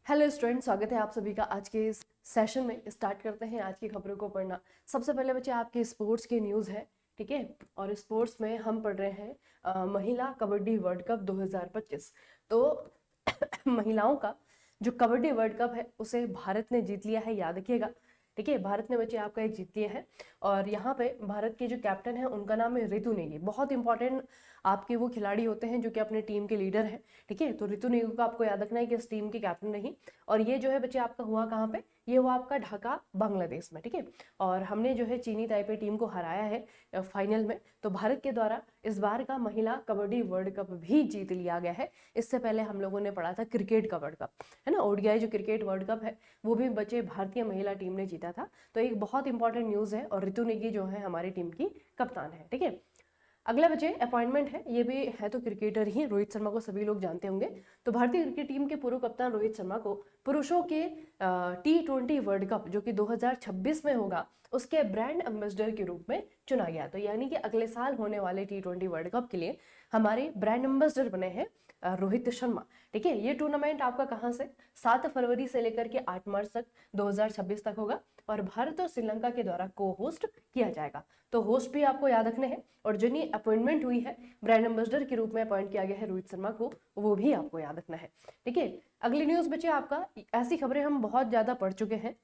Hello student, स्वागत है आप सभी का आज के इस सेशन में। स्टार्ट करते हैं आज की खबरों को पढ़ना। सबसे पहले बच्चे आपके स्पोर्ट्स के न्यूज़ है, ठीक है। और स्पोर्ट्स में हम पढ़ रहे हैं महिला कबड्डी वर्ल्ड कप 2025। तो महिलाओं का जो कबड्डी वर्ल्ड कप है उसे भारत ने जीत लिया है, याद रखिएगा, ठीक है। भारत ने बच्चे आपका ये जीत लिया है। और यहाँ पे भारत के जो कैप्टन है उनका नाम है ऋतु नेगी। बहुत इंपॉर्टेंट आपके वो खिलाड़ी होते हैं जो कि अपने टीम के लीडर हैं, ठीक है। तो ऋतु नेगी को आपको याद रखना है कि इस टीम के कैप्टन रही। और ये जो है बच्चे आपका हुआ कहाँ पे, ये हुआ आपका ढाका बांग्लादेश में, ठीक है। और हमने जो है चीनी ताइपे टीम को हराया है फाइनल में। तो भारत के द्वारा इस बार का महिला कबड्डी वर्ल्ड कप भी जीत लिया गया है। इससे पहले हम लोगों ने पढ़ा था क्रिकेट का वर्ल्ड कप, है ना। ओडीआई जो क्रिकेट वर्ल्ड कप है वो भी बच्चे भारतीय महिला टीम ने जीता था। तो एक बहुत इंपॉर्टेंट न्यूज़ है और ऋतु नेगी जो है हमारी टीम की कप्तान है, ठीक है। अगला बच्चे अपॉइंटमेंट है, ये भी है तो क्रिकेटर ही, रोहित शर्मा को सभी लोग जानते होंगे। तो भारतीय क्रिकेट टीम के पूर्व कप्तान रोहित शर्मा को पुरुषों के T20 वर्ल्ड कप जो कि 2026 में होगा उसके ब्रांड एम्बेसडर के रूप में चुना गया। तो यानी कि अगले साल होने वाले T20 वर्ल्ड कप के लिए हमारे ब्रांड एम्बेसडर बने हैं रोहित शर्मा, ठीक है। ये टूर्नामेंट आपका कहाँ से 7 फरवरी से लेकर के 8 मार्च तक 2026 तक होगा और भारत और श्रीलंका के द्वारा को होस्ट किया जाएगा। तो होस्ट भी आपको याद रखने हैं और जिन्हें अपॉइंटमेंट हुई है ब्रांड एम्बेसडर के रूप में अपॉइंट किया गया है रोहित शर्मा को, वो भी आपको याद रखना है, ठीक है। अगली न्यूज बच्चे आपका, ऐसी खबरें हम बहुत ज्यादा पढ़ चुके हैं,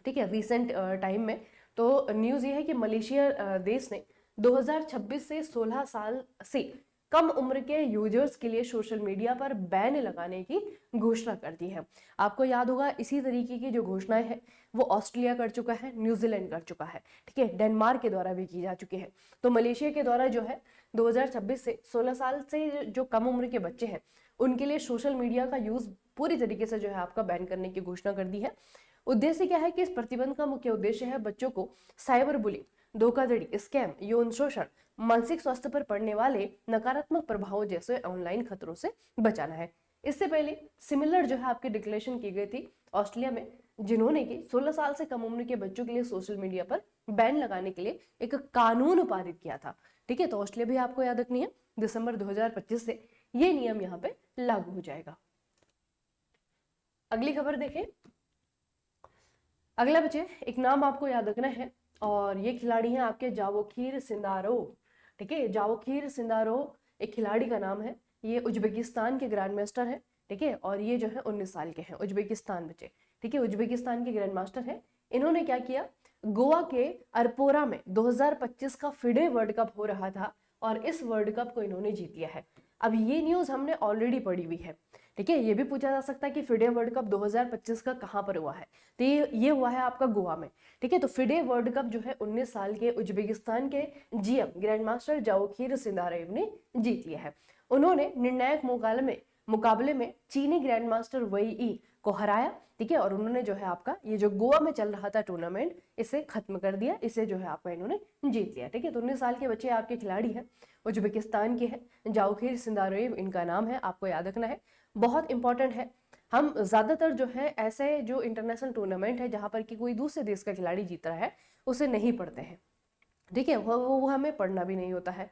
ठीक है, रिसेंट टाइम में। तो न्यूज ये है कि मलेशिया देश ने 2026 से 16 साल से कम उम्र के यूजर्स के लिए सोशल मीडिया पर बैन लगाने की घोषणा कर दी है। आपको याद होगा इसी तरीके की जो घोषणाएं हैं वो ऑस्ट्रेलिया कर चुका है, न्यूजीलैंड कर चुका है, ठीक है, डेनमार्क के द्वारा भी की जा चुकी है। तो मलेशिया के द्वारा जो है 2026 से 16 साल से जो कम उम्र के बच्चे हैं उनके लिए सोशल मीडिया का यूज पूरी तरीके से जो है आपका बैन करने की घोषणा कर दी है। उद्देश्य क्या है कि इस प्रतिबंध का मुख्य उद्देश्य है बच्चों को साइबर बुलिंग, धोखाधड़ी, स्कैम, यौन शोषण, मानसिक स्वास्थ्य पर पड़ने वाले नकारात्मक प्रभावों जैसे ऑनलाइन खतरों से बचाना है। इससे पहले सिमिलर जो है आपकी डिक्लेरेशन की गई थी ऑस्ट्रेलिया में, जिन्होंने कि 16 साल से कम उम्र के बच्चों के लिए सोशल मीडिया पर बैन लगाने के लिए एक कानून पारित किया था, ठीक है। तो ऑस्ट्रेलिया भी आपको याद रखनी है, दिसंबर 2025 से ये नियम यहाँ पे लागू हो जाएगा। अगली खबर देखें। अगला बच्चे एक नाम आपको याद रखना है और ये खिलाड़ी हैं आपके जावोखिर सिंदारोव, ठीक है। जावोखिर सिंदारोव एक खिलाड़ी का नाम है, ये उज्बेकिस्तान के ग्रैंड मास्टर है, ठीक है। और ये जो है 19 साल के हैं, उज्बेकिस्तान बच्चे, ठीक है, उज्बेकिस्तान के ग्रैंड मास्टर है। इन्होंने क्या किया, गोवा के अरपोरा में 2025 का फिडे वर्ल्ड कप हो रहा था और इस वर्ल्ड कप को इन्होंने जीत लिया है। अब ये न्यूज हमने ऑलरेडी पढ़ी हुई है, ठीक है। ये भी पूछा जा सकता है कि फिडे वर्ल्ड कप 2025 का कहां पर हुआ है, तो ये हुआ है आपका गोवा में, ठीक है। तो फिडे वर्ल्ड कप जो है 19 साल के उज्बेकिस्तान के जीएम ग्रैंड मास्टर जावोखिर सिंदारेव ने जीत लिया है। उन्होंने निर्णायक मुकाबले में चीनी ग्रैंड मास्टर वई ई को हराया, ठीक है। और उन्होंने जो है आपका ये जो गोवा में चल रहा था टूर्नामेंट इसे खत्म कर दिया, इसे जो है आपका इन्होंने जीत लिया, ठीक है। तो 19 साल के बच्चे आपके खिलाड़ी हैं, उज्बेकिस्तान के हैं, जावोखिर सिंदारेव इनका नाम है, आपको याद रखना है, बहुत इंपॉर्टेंट है। हम ज्यादातर जो है ऐसे जो इंटरनेशनल टूर्नामेंट है जहां पर कि कोई दूसरे देश का खिलाड़ी जीत रहा है उसे नहीं पढ़ते हैं, ठीक है, वो हमें पढ़ना भी नहीं होता है।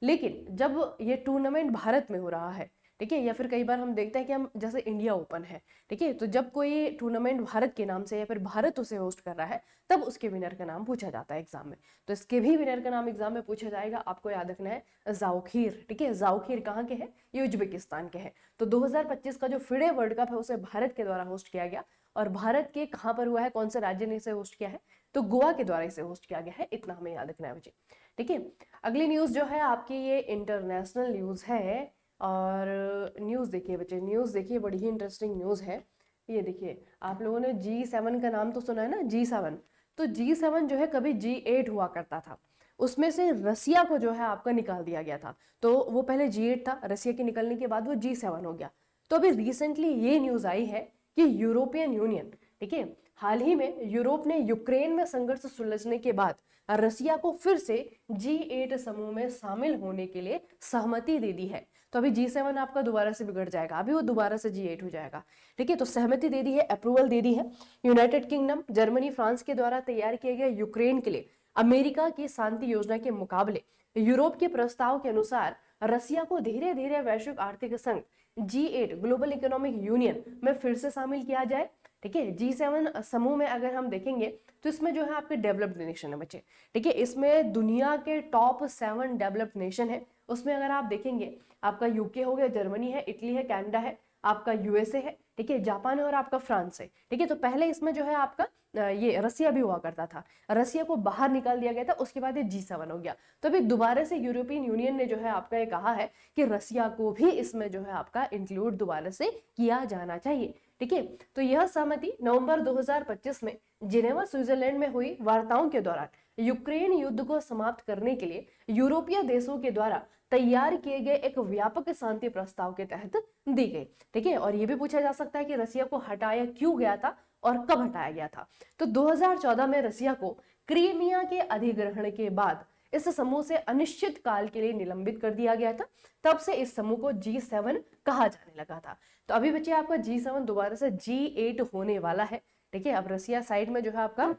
लेकिन जब ये टूर्नामेंट भारत में हो रहा है, ठीक है, या फिर कई बार हम देखते हैं कि हम जैसे इंडिया ओपन है, ठीक है, तो जब कोई टूर्नामेंट भारत के नाम से या फिर भारत उसे होस्ट कर रहा है तब उसके विनर का नाम पूछा जाता है एग्जाम में। तो इसके भी विनर का नाम एग्जाम में पूछा जाएगा, आपको याद रखना है जावोखिर, ठीक है। जावोखिर कहाँ के हैं, ये उज्बेकिस्तान के हैं। तो 2025 का जो फिडे वर्ल्ड कप है उसे भारत के द्वारा होस्ट किया गया और भारत के कहाँ पर हुआ है, कौन से राज्य ने इसे होस्ट किया है, तो गोवा के द्वारा इसे होस्ट किया गया है, इतना हमें याद रखना है बच्चे, ठीक है। अगली न्यूज जो है आपकी ये इंटरनेशनल न्यूज है और न्यूज देखिए बच्चे, न्यूज देखिए, बड़ी ही इंटरेस्टिंग न्यूज है। ये देखिए, आप लोगों ने G7 का नाम तो सुना है ना, G7। तो G7 जो है कभी G8 हुआ करता था, उसमें से रसिया को जो है आपका निकाल दिया गया था। तो वो पहले G8 था, रसिया के निकलने के बाद वो G7 हो गया। तो अभी रिसेंटली ये न्यूज आई है कि यूरोपियन यूनियन, ठीक है, हाल ही में यूरोप ने यूक्रेन में संघर्ष सुलझने के बाद रसिया को फिर से G8 समूह में शामिल होने के लिए सहमति दे दी है। तो अभी G7 आपका दोबारा से बिगड़ जाएगा, अभी वो दोबारा से G8 हो जाएगा, ठीक है। तो सहमति दे दी है, अप्रूवल दे दी है। यूनाइटेड किंगडम, जर्मनी, फ्रांस के द्वारा तैयार किए गए यूक्रेन के लिए अमेरिका की शांति योजना के मुकाबले यूरोप के प्रस्ताव के अनुसार रसिया को धीरे धीरे वैश्विक आर्थिक संघ G8 ग्लोबल इकोनॉमिक यूनियन में फिर से शामिल किया जाए। ठीक है, G7 समूह में अगर हम देखेंगे तो इसमें जो है आपके डेवलप्ड नेशन है बच्चे। ठीक है, इसमें दुनिया के टॉप 7 डेवलप्ड नेशन है। उसमें अगर आप देखेंगे आपका यूके हो गया, जर्मनी है, इटली है, कनाडा है, आपका यूएसए है, ठीक है, जापान है और आपका फ्रांस है। ठीक है, तो पहले इसमें जो है आपका ये रसिया भी हुआ करता था, रसिया को बाहर निकाल दिया गया था, उसके बाद ये G7 हो गया। तो अभी दोबारा से यूरोपियन यूनियन ने जो है आपका ये कहा है कि रसिया को भी इसमें जो है आपका इंक्लूड दोबारा से किया जाना चाहिए। ठीक है, तो यह सहमति नवंबर 2025 में जिनेवा स्विट्जरलैंड में हुई वार्ताओं के दौरान यूक्रेन युद्ध को समाप्त करने के लिए यूरोपीय देशों के द्वारा तैयार किए गए एक व्यापक शांति प्रस्ताव के तहत दी गई। ठीक है, और यह भी पूछा जा सकता है कि रसिया को हटाया क्यों गया था और कब हटाया गया था। तो 2014 में रसिया को क्रीमिया के अधिग्रहण के बाद इस समूह से अनिश्चित काल के लिए निलंबित कर दिया गया था। तब से इस समूह को G7 कहा जाने लगा था। तो अभी बच्चे आपका G7 दोबारा से G8 होने वाला है। ठीक है, अब रसिया साइड में जो है आपका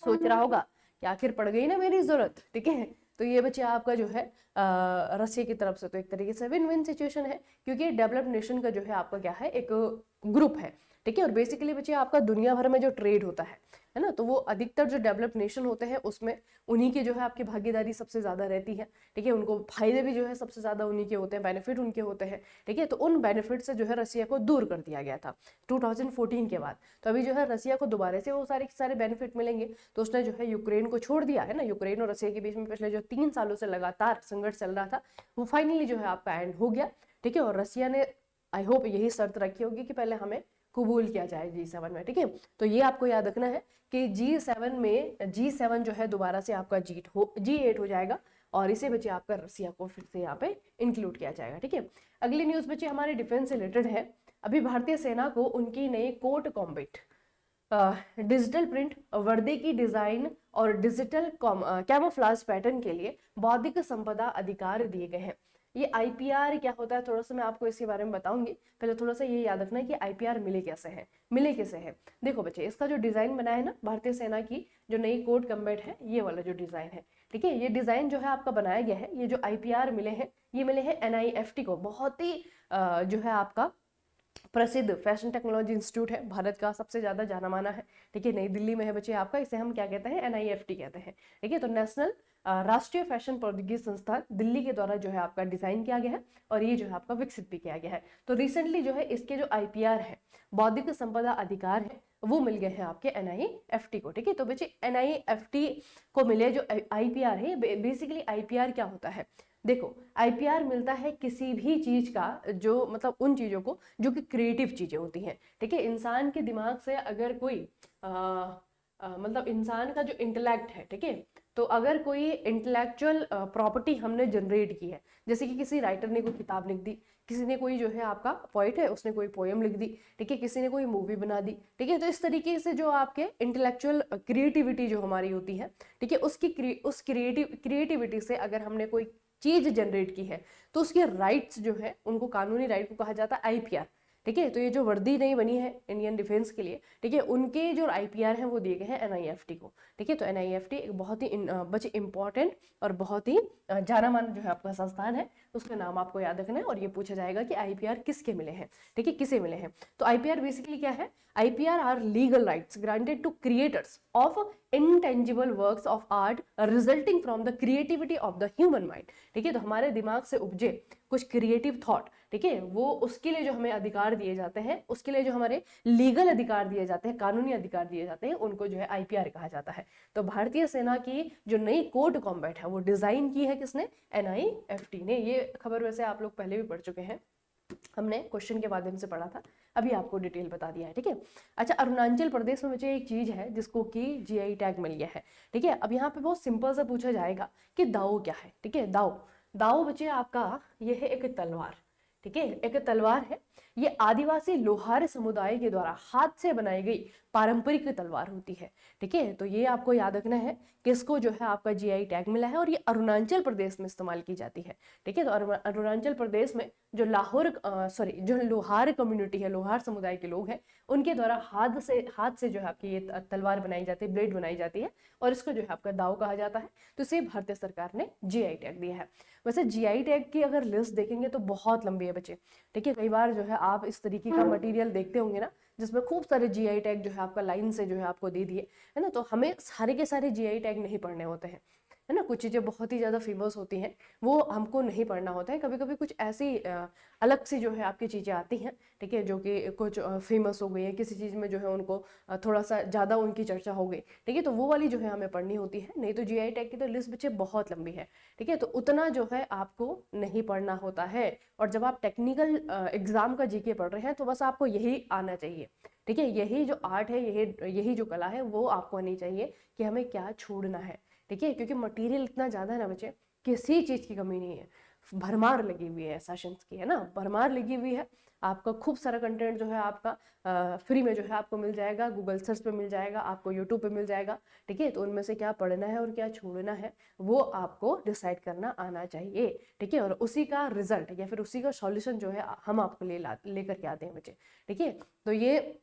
सोच रहा होगा कि आखिर पड़ गई ना मेरी जरूरत। ठीक है, तो ये बच्चे आपका जो है रसिया की तरफ से तो एक तरीके से विन विन सिचुएशन है, क्योंकि डेवलप्ड नेशन का जो है आपका क्या है, एक ग्रुप है। ठीक है, और बेसिकली बच्चे आपका दुनिया भर में जो ट्रेड होता है ना, तो वो अधिकतर जो डेवलप्ड नेशन होते हैं उसमें उन्हीं की जो है आपकी भागीदारी सबसे ज्यादा रहती है। ठीक है, उनको फायदे भी जो है सबसे ज्यादा उन्हीं के होते हैं, बेनिफिट उनके होते हैं। ठीक है, तो उन बेनिफिट से जो है रसिया को दूर कर दिया गया था 2014 के बाद। तो अभी जो है रसिया को दोबारा से वो सारे बेनिफिट मिलेंगे। तो उसने जो है यूक्रेन को छोड़ दिया है ना, यूक्रेन और रसिया के बीच में पिछले जो 3 सालों से लगातार संघर्ष चल रहा था वो फाइनली जो है आपका एंड हो गया। ठीक है, और रसिया ने आई होप यही शर्त रखी होगी कि पहले हमें कबूल किया जाए G7 में। ठीक है, तो ये आपको याद रखना है कि G7 जो है दोबारा से आपका G8 हो जाएगा और इसे बच्चे आपका रसिया को फिर से यहाँ पे इंक्लूड किया जाएगा। ठीक है, अगली न्यूज बच्चे हमारे डिफेंस से रिलेटेड है। अभी भारतीय सेना को उनकी नई कोट कॉम्बैट डिजिटल प्रिंट वर्दी की डिजाइन और डिजिटल कैमोफ्लेज पैटर्न के लिए बौद्धिक संपदा अधिकार दिए गए हैं। ये आईपीआर क्या होता है थोड़ा सा मैं आपको इसके बारे में बताऊंगी। पहले थोड़ा सा ये याद रखना है कि आईपीआर मिले कैसे है। देखो बच्चे, इसका जो डिजाइन बना है ना, भारतीय सेना की जो नई कोट कम्बैट है, ये वाला जो डिजाइन है, ठीक है, ये डिजाइन जो है आपका बनाया गया है। ये जो आईपीआर मिले हैं, ये मिले हैं NIFT को, बहुत ही जो है आपका प्रसिद्ध फैशन टेक्नोलॉजी इंस्टीट्यूट है, भारत का सबसे ज्यादा जाना माना है। ठीक है, नई दिल्ली में है बच्चे आपका, इसे हम क्या कहते हैं, NIFT कहते हैं। ठीक है, तो नेशनल राष्ट्रीय फैशन प्रौद्योगिकी संस्थान दिल्ली के द्वारा जो है आपका डिजाइन किया गया है और ये जो है आपका विकसित भी किया गया है। तो रिसेंटली जो है इसके जो आईपीआर है, बौद्धिक संपदा अधिकार है, वो मिल गए हैं आपके NIFT को। ठीक है, तो बच्चे NIFT को मिले जो आईपीआर है, बेसिकली आईपीआर क्या होता है, देखो आईपीआर मिलता है किसी भी चीज का, जो मतलब उन चीजों को जो कि क्रिएटिव चीजें होती हैं। ठीक है, इंसान के दिमाग से अगर कोई मतलब इंसान का जो इंटेलेक्ट है, ठीक है, तो अगर कोई इंटेलेक्चुअल प्रॉपर्टी हमने जनरेट की है, जैसे कि किसी राइटर ने कोई किताब लिख दी, किसी ने कोई जो है आपका पोइट है उसने कोई पोएम लिख दी, ठीक है, किसी ने कोई मूवी बना दी। ठीक है, तो इस तरीके से जो आपके इंटेलेक्चुअल क्रिएटिविटी जो हमारी होती है, ठीक है, उस क्रिएटिविटी से अगर हमने कोई चीज जनरेट की है तो उसके राइट्स जो है उनको, कानूनी राइट को कहा जाता है आईपीआर। ठीक है, तो ये जो वर्दी नहीं बनी है इंडियन डिफेंस के लिए, ठीक है, उनके जो आईपीआर हैं वो दिए गए हैं NIFT को। ठीक है, तो NIFT एक बहुत ही बच्चे इंपॉर्टेंट और बहुत ही जाना माना जो है आपका संस्थान है, उसका नाम आपको याद रखना है। और ये पूछा जाएगा कि आईपीआर किसके मिले हैं, ठीक है, किसे मिले हैं। तो आईपीआर बेसिकली क्या है, IPR are legal rights granted to creators of intangible works of art resulting from the creativity of the human mind। ठीक है, तो हमारे दिमाग से उपजे कुछ क्रिएटिव थॉट, ठीक है, वो उसके लिए जो हमें अधिकार दिए जाते हैं, उसके लिए जो हमारे लीगल अधिकार दिए जाते हैं, कानूनी अधिकार दिए जाते हैं, उनको जो है आईपीआर कहा जाता है। तो भारतीय सेना की जो नई कोड कॉम्बैट है वो डिजाइन की है किसने, NIFT ने। ये खबर वैसे आप लोग पहले भी पढ़ चुके हैं, हमने क्वेश्चन के माध्यम से पढ़ा था, अभी आपको डिटेल बता दिया है। ठीक है, अच्छा, अरुणाचल प्रदेश में मुझे एक चीज है जिसको कि GI टैग मिल गया है। ठीक है, अब यहाँ पे बहुत सिंपल सा पूछा जाएगा कि दाओ क्या है। ठीक है, दाओ बच्चे आपका ये है एक तलवार। ठीक है, एक तलवार है, ये आदिवासी लोहार समुदाय के द्वारा हाथ से बनाई गई पारंपरिक तलवार होती है। ठीक है, तो ये आपको याद रखना है कि इसको जो है आपका जीआई टैग मिला है और ये अरुणाचल प्रदेश में इस्तेमाल की जाती है। ठीक है, तो अरुणाचल प्रदेश में जो जो लोहार कम्युनिटी है, लोहार समुदाय के लोग हैं, उनके द्वारा हाथ से जो है आपकी ये तलवार बनाई जाती है, ब्लेड बनाई जाती है और इसको जो है आपका दाव कहा जाता है। तो इसे भारतीय सरकार ने जीआई टैग दिया है। वैसे जीआई टैग की अगर लिस्ट देखेंगे तो बहुत लंबी है बच्चे। ठीक है, कई बार जो है आप इस तरीके का मटेरियल देखते होंगे ना, जिसमें खूब सारे जीआई टैग जो है आपका लाइन से जो है आपको दे दिए, है ना। तो हमें सारे के सारे जीआई टैग नहीं पढ़ने होते हैं, है ना। कुछ चीज़ें बहुत ही ज़्यादा फेमस होती हैं, वो हमको नहीं पढ़ना होता है। कभी कभी कुछ ऐसी अलग सी जो है आपकी चीज़ें आती हैं, ठीक है, जो कि कुछ फेमस हो गई है किसी चीज़ में, जो है उनको थोड़ा सा ज़्यादा उनकी चर्चा हो गई, ठीक है, तो वो वाली जो है हमें पढ़नी होती है। नहीं तो जीआई टैग की तो लिस्ट बच्चे बहुत लंबी है। ठीक है, तो उतना जो है आपको नहीं पढ़ना होता है। और जब आप टेक्निकल एग्जाम का जीके पढ़ रहे हैं तो बस आपको यही आना चाहिए। ठीक है, यही जो आर्ट है, यही जो कला है, वो आपको आनी चाहिए कि हमें क्या छोड़ना है। ठीक है, क्योंकि मटेरियल इतना ज़्यादा है ना बच्चे, किसी चीज़ की कमी नहीं है। भरमार लगी हुई है सेशंस की, है ना, भरमार लगी हुई है। आपका खूब सारा कंटेंट जो है आपका फ्री में जो है आपको मिल जाएगा, गूगल सर्च पे मिल जाएगा, आपको यूट्यूब पे मिल जाएगा। ठीक है, तो उनमें से क्या पढ़ना है और क्या छोड़ना है वो आपको डिसाइड करना आना चाहिए। ठीक है, और उसी का रिजल्ट या फिर उसी का सॉल्यूशन जो है हम आपको लेकर के आते हैं बच्चे। ठीक है, तो ये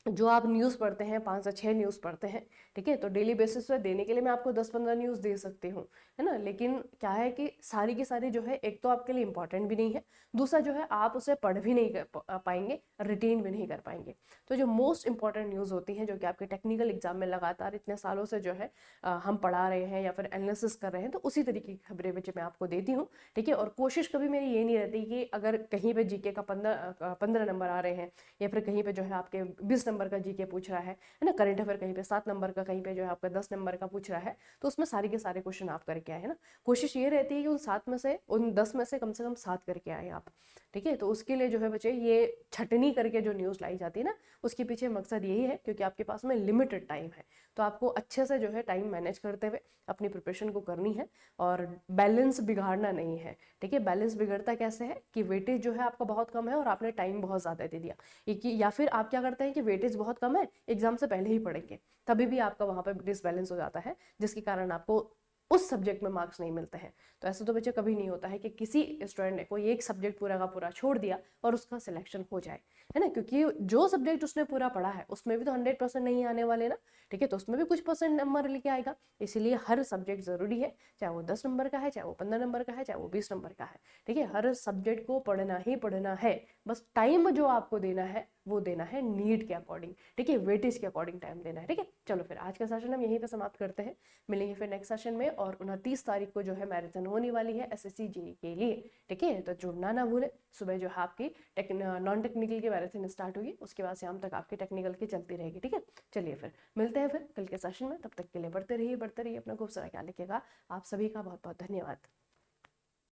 जो आप न्यूज़ पढ़ते हैं, 5 से 6 न्यूज़ पढ़ते हैं, ठीक है, तो डेली बेसिस पे देने के लिए मैं आपको 10-15 न्यूज़ दे सकती हूँ, है ना। लेकिन क्या है कि सारी की सारी जो है, एक तो आपके लिए इंपॉर्टेंट भी नहीं है, दूसरा जो है आप उसे पढ़ भी नहीं कर पाएंगे, रिटेन भी नहीं कर पाएंगे। तो जो मोस्ट इंपॉर्टेंट न्यूज़ होती हैं, जो कि आपके टेक्निकल एग्जाम में लगातार इतने सालों से जो है हम पढ़ा रहे हैं या फिर एनालिसिस कर रहे हैं, तो उसी तरीके की खबरें बच्चे मैं आपको देती हूँ। ठीक है, और कोशिश कभी मेरी ये नहीं रहती कि अगर कहीं पे जीके का 15 नंबर आ रहे हैं या फिर कहीं पे जो है आपके 20 नंबर का जीके पूछ रहा है ना, करंट अफेयर कहीं पे 7 नंबर का, कहीं पे जो है आपका 10 नंबर का पूछ रहा है, तो उसमें सारे के सारे क्वेश्चन आप करके आए, है ना। कोशिश ये रहती है कि उन 10 में से कम 7 करके आए आप। ठीक है, तो उसके लिए जो है बच्चे ये छटनी करके जो न्यूज़ लाई जाती है ना, उसके पीछे मकसद यही है, क्योंकि आपके पास में लिमिटेड टाइम है, तो आपको अच्छे से जो है टाइम मैनेज करते हुए अपनी प्रिपरेशन को करनी है और बैलेंस बिगाड़ना नहीं है। ठीक है, बैलेंस बिगड़ता कैसे है कि वेटेज जो है आपका बहुत कम है और आपने टाइम बहुत ज़्यादा दे दिया, या फिर आप क्या करते हैं कि वेटेज बहुत कम है, एग्जाम से पहले ही पढ़ेंगे, तभी भी आपका वहाँ पर डिसबैलेंस हो जाता है, जिसके कारण आपको उस सब्जेक्ट में मार्क्स नहीं मिलते हैं। तो ऐसा तो बच्चे कभी नहीं होता है कि किसी स्टूडेंट ने कोई एक सब्जेक्ट पूरा का पूरा छोड़ दिया और उसका सिलेक्शन हो जाए, है ना, क्योंकि जो सब्जेक्ट उसने पूरा पढ़ा है उसमें भी तो 100% नहीं आने वाले ना। ठीक है, तो उसमें भी कुछ परसेंट नंबर लेके आएगा, इसीलिए हर सब्जेक्ट जरूरी है, चाहे वो 10 नंबर का है, चाहे वो 15 नंबर का है, चाहे वो 20 नंबर का है। ठीक है, हर सब्जेक्ट को पढ़ना ही पढ़ना है, बस टाइम जो आपको देना है वो देना है नीड के अकॉर्डिंग। ठीक है, वेटेज के अकॉर्डिंग टाइम देना है। ठीक है, चलो फिर आज का सेशन हम यहीं पे समाप्त करते हैं, मिलेंगे फिर नेक्स्ट सेशन में। और 29 तारीख को जो है मैराथन होने वाली है एसएससी जेईई के लिए। ठीक है, तो जुड़ना ना भूलें। सुबह जो है आपकी नॉन टेक्निकल की मैराथन स्टार्ट होगी, उसके बाद शाम तक आपकी टेक्निकल की चलती रहेगी। ठीक है, चलिए फिर मिलते हैं फिर कल के सेशन में, तब तक के लिए बढ़ते रहिए अपना खूब सारा ख्याल रखिएगा। आप सभी का बहुत बहुत धन्यवाद।